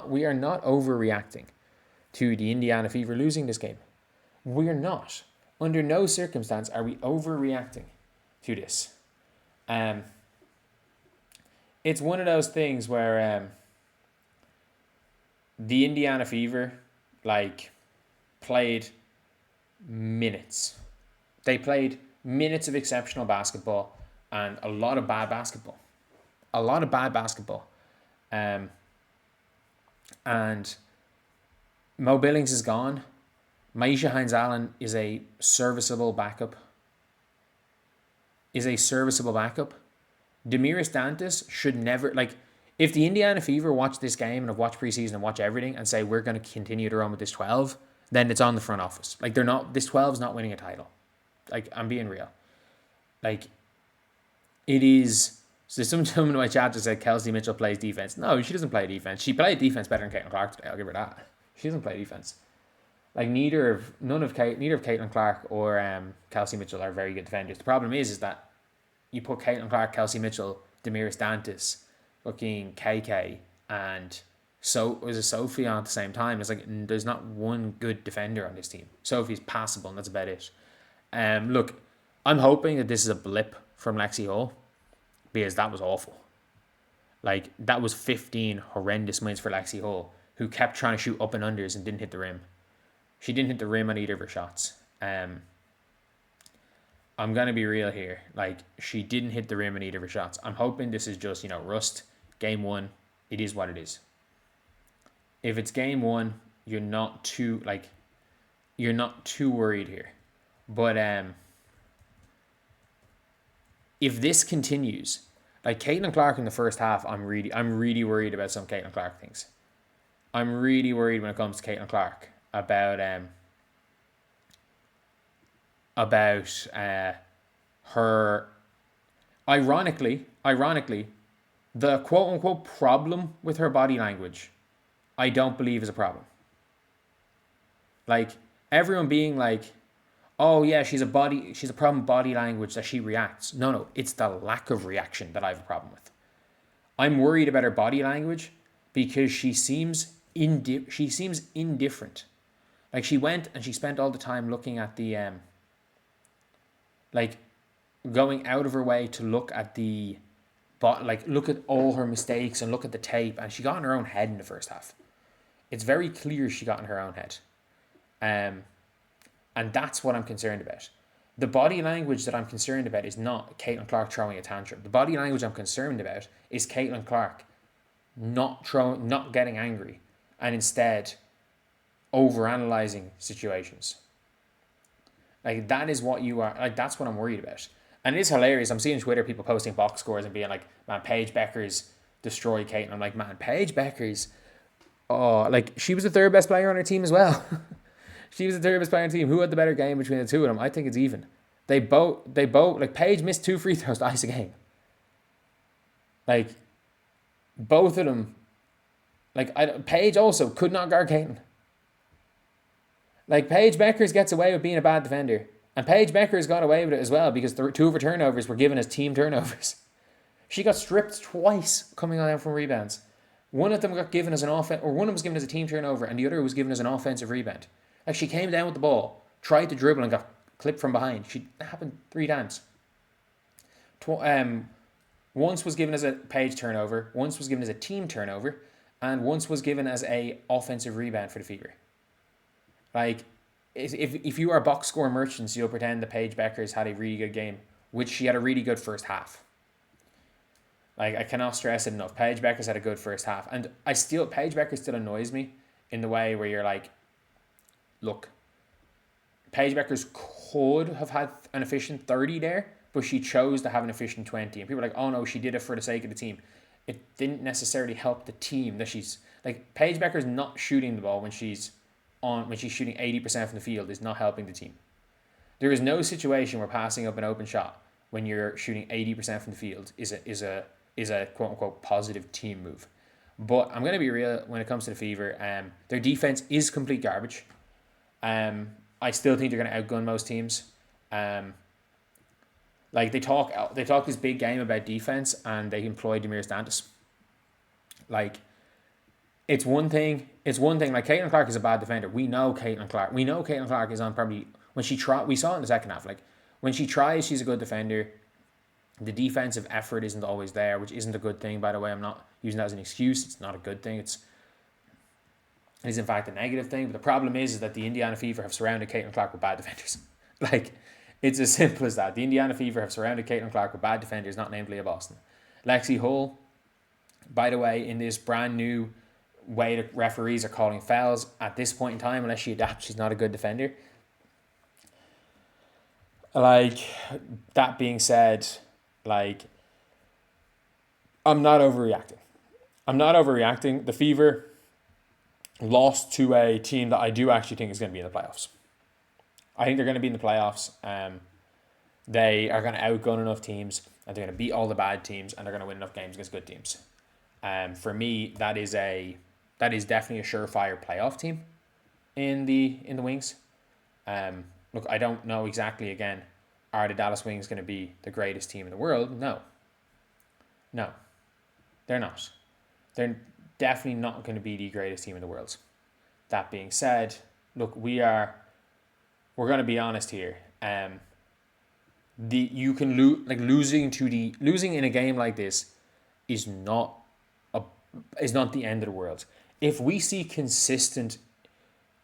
We are not overreacting to the Indiana Fever losing this game. We're not. Under no circumstance are we overreacting to this. Um, it's one of those things where the Indiana Fever, like, played minutes. They played minutes of exceptional basketball and a lot of bad basketball. A lot of bad basketball. And Mo Billings is gone. Maisha Hines-Allen is a serviceable backup. Demiris Dantas should never, like, if the Indiana Fever watch this game and have watched preseason and watch everything and say we're going to continue to run with this 12, then it's on the front office. Like, they're not, this 12 is not winning a title. Like, I'm being real. Like, it is. So someone in my chat just said Kelsey Mitchell plays defense. No, she doesn't play defense. She played defense better than Caitlin Clark today. I'll give her that. She doesn't play defense. Like, neither of Caitlin Clark or Kelsey Mitchell are very good defenders. The problem is that you put Caitlin Clark, Kelsey Mitchell, Demiris Dantas, fucking KK, and was a Sophie on at the same time. It's like there's not one good defender on this team. Sophie's passable, and that's about it. Look, I'm hoping that this is a blip from Lexi Hall, because that was awful. Like, that was 15 horrendous minutes for Lexi Hall, who kept trying to shoot up and unders and didn't hit the rim. She didn't hit the rim on either of her shots. I'm going to be real here. Like, she didn't hit the rim on either of her shots. I'm hoping this is just, rust. Game one, it is what it is. If it's game one, you're not too worried here. But if this continues, like Caitlin Clark in the first half, I'm really worried about some Caitlin Clark things. I'm really worried when it comes to Caitlin Clark about her. Ironically, the quote unquote problem with her body language, I don't believe is a problem. Like, everyone being like, oh yeah, she's a problem body language that she reacts. No, it's the lack of reaction that I have a problem with. I'm worried about her body language because she seems indifferent. Like, she went and she spent all the time looking at the like, going out of her way to look at look at all her mistakes and look at the tape, and she got in her own head in the first half. It's very clear she got in her own head. And that's what I'm concerned about. The body language that I'm concerned about is not Caitlin Clark throwing a tantrum. The body language I'm concerned about is Caitlin Clark not getting angry, and instead overanalyzing situations. Like, that is what you are. Like, that's what I'm worried about. And it is hilarious. I'm seeing Twitter people posting box scores and being like, man, Paige Bueckers destroyed Caitlin. I'm like, man, Paige Bueckers, oh, like, she was the third best player on her team as well. She was the third best player on the team. Who had the better game between the two of them? I think it's even. They both, like, Paige missed 2 free throws to ice a game. Like, both of them, like, Paige also could not guard Caitlin. Like, Paige Bueckers gets away with being a bad defender. And Paige Bueckers got away with it as well because 2 of her turnovers were given as team turnovers. She got stripped twice coming on out from rebounds. One of them got given as one of them was given as a team turnover, and the other was given as an offensive rebound. Like, she came down with the ball, tried to dribble, and got clipped from behind. It happened 3 times. Once was given as a Paige turnover, once was given as a team turnover, and once was given as a offensive rebound for the Fever. Like, if you are box score merchants, you'll pretend that Paige Bueckers had a really good game, which she had a really good first half. Like, I cannot stress it enough. Paige Bueckers had a good first half. And Paige Bueckers still annoys me in the way where you're like, look, Paige Bueckers could have had an efficient 30 there, but she chose to have an efficient 20. And people are like, oh no, she did it for the sake of the team. It didn't necessarily help the team that she's, like, Paige Bueckers not shooting the ball when she's shooting 80% from the field is not helping the team. There is no situation where passing up an open shot when you're shooting 80% from the field is a quote unquote positive team move. But I'm going to be real when it comes to the Fever. Their defense is complete garbage. I still think they're going to outgun most teams. Like, they talk this big game about defense, and they employ Demiris Dantas. Like, it's one thing. It's one thing. Like Caitlin Clark is a bad defender. We know Caitlin Clark. We know Caitlin Clark is on probably when she try. We saw it in the second half. Like when she tries, she's a good defender. The defensive effort isn't always there, which isn't a good thing. By the way, I'm not using that as an excuse. It's not a good thing. It is in fact a negative thing. But the problem is that the Indiana Fever have surrounded Caitlin Clark with bad defenders. Like it's as simple as that. The Indiana Fever have surrounded Caitlin Clark with bad defenders, not named Leah Boston. Lexi Hull, by the way, in this brand new way that referees are calling fouls at this point in time, unless she adapts, she's not a good defender. Like, that being said, like, I'm not overreacting. The Fever lost to a team that I do actually think is going to be in the playoffs. I think they're going to be in the playoffs. They are going to outgun enough teams, and they're going to beat all the bad teams, and they're going to win enough games against good teams. For me, that is definitely a surefire playoff team in the Wings. Look, I don't know exactly. Again, are the Dallas Wings going to be the greatest team in the world? No, they're not. They're definitely not going to be the greatest team in the world. That being said, look, we're going to be honest here. You can losing in a game like this is not the end of the world. If we see consistent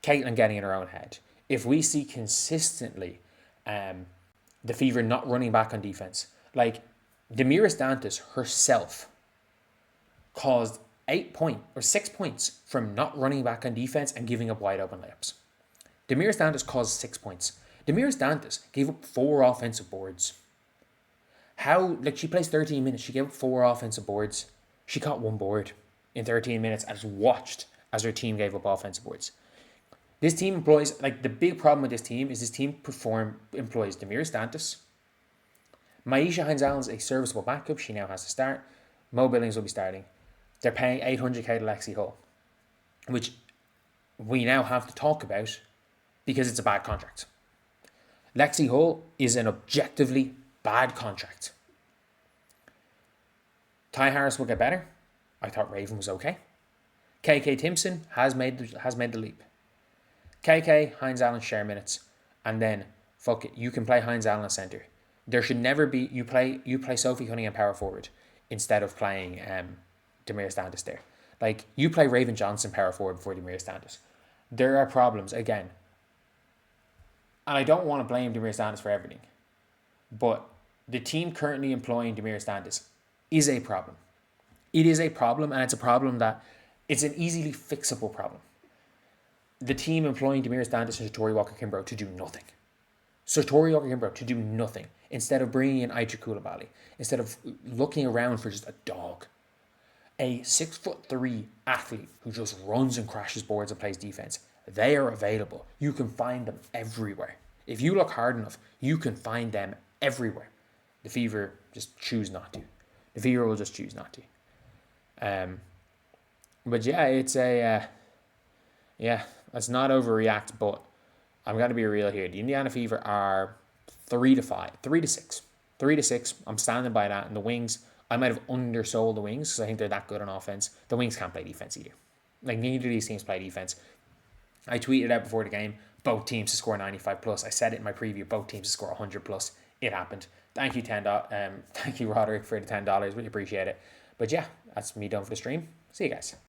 Caitlin getting in her own head, if we see consistently the Fever not running back on defense, like Demiris Dantas herself caused 6 points from not running back on defense and giving up wide open layups. Demiris Dantas caused 6 points. Demiris Dantas gave up 4 offensive boards. She plays 13 minutes. She gave up 4 offensive boards. She caught 1 board in 13 minutes and just watched as her team gave up offensive boards. This team employs, the big problem with this team is employs Demiris Dantas. Maisha Hines-Allen is a serviceable backup. She now has to start. Mo Billings will be starting. They're paying $800K to Lexi Hull, which we now have to talk about because it's a bad contract. Lexi Hull is an objectively bad contract. Ty Harris will get better. I thought Raven was okay. KK Timpson has made the leap. KK, Hines-Allen share minutes, and then fuck it, you can play Hines-Allen at center. There should never be you play Sophie Cunningham power forward instead of playing Demiris Dantas there. Like you play Raven Johnson power forward before Demiris Dantas. There are problems again, and I don't want to blame Demiris Dantas for everything, but the team currently employing Demiris Dantas is a problem. It is a problem, and it's a problem that it's an easily fixable problem. The team employing Demiris Dantas and Satori Walker-Kimbrough to do nothing. Satori Walker-Kimbrough to do nothing. Instead of bringing in Aisha Coulibaly. Instead of looking around for just a dog. A 6'3" athlete who just runs and crashes boards and plays defense. They are available. You can find them everywhere. If you look hard enough, you can find them everywhere. The Fever just choose not to. The Fever will just choose not to. But yeah, it's let's not overreact, but I'm going to be real here. The Indiana Fever are 3-6. I'm standing by that. And the Wings, I might have undersold the Wings because I think they're that good on offense. The Wings can't play defense either. Like, neither of these teams play defense. I tweeted out before the game, both teams to score 95 plus. I said it in my preview, both teams to score 100 plus. It happened. Thank you, thank you, Roderick, for the $10. Really appreciate it. But yeah, that's me done for the stream. See you guys.